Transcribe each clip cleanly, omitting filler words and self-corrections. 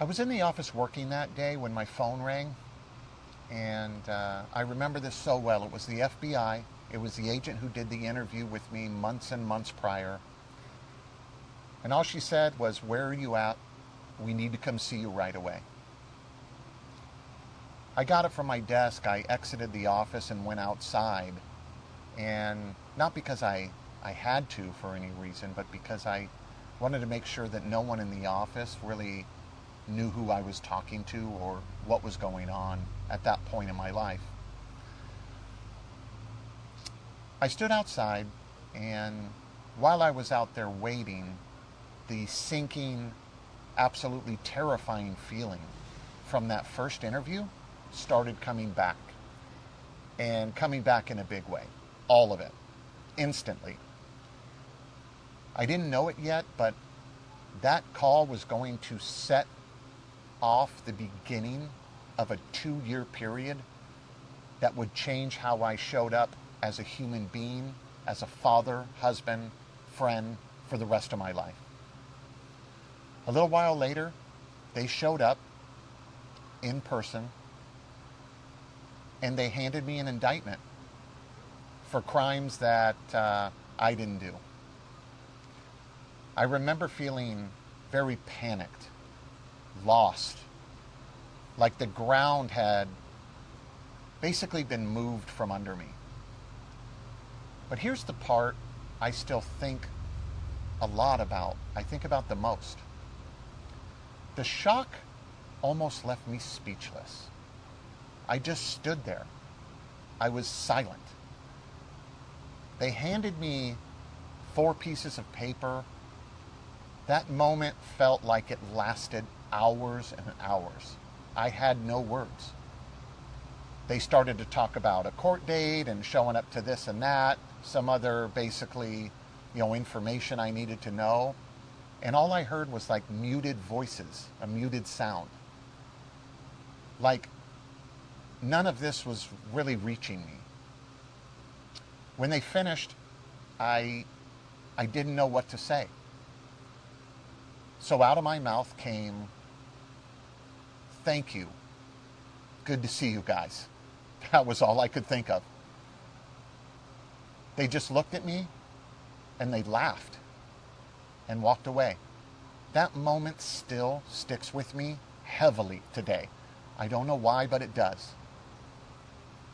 I was in the office working that day when my phone rang, and I remember this so well. It was the FBI. It was the agent who did the interview with me months and months prior. And all she said was, "Where are you at? We need to come see you right away." I got it from my desk. I exited the office and went outside. And not because I had to for any reason, but because I wanted to make sure that no one in the office really knew who I was talking to or what was going on at that point in my life. I stood outside, and while I was out there waiting, the sinking, absolutely terrifying feeling from that first interview started coming back, and coming back in a big way. All of it, instantly. I didn't know it yet, but that call was going to set off the beginning of a 2-year period that would change how I showed up as a human being, as a father, husband, friend for the rest of my life. A little while later, they showed up in person and they handed me an indictment for crimes that I didn't do. I remember feeling very panicked, lost, like the ground had basically been moved from under me. But here's the part I still think a lot about. I think about the most. The shock almost left me speechless. I just stood there. I was silent. They handed me 4 pieces of paper. That moment felt like it lasted hours and hours. I had no words. They started to talk about a court date and showing up to this and that, some other basically, information I needed to know. And all I heard was like muted voices, a muted sound. Like none of this was really reaching me. When they finished, I didn't know what to say. So out of my mouth came, "Thank you. Good to see you guys." That was all I could think of. They just looked at me and they laughed and walked away. That moment still sticks with me heavily today. I don't know why, but it does.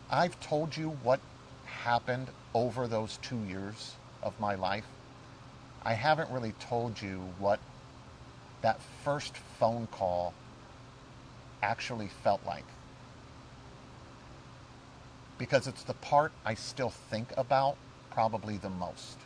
I've told you what happened over those 2 years of my life. I haven't really told you what that first phone call actually felt like. Because it's the part I still think about probably the most.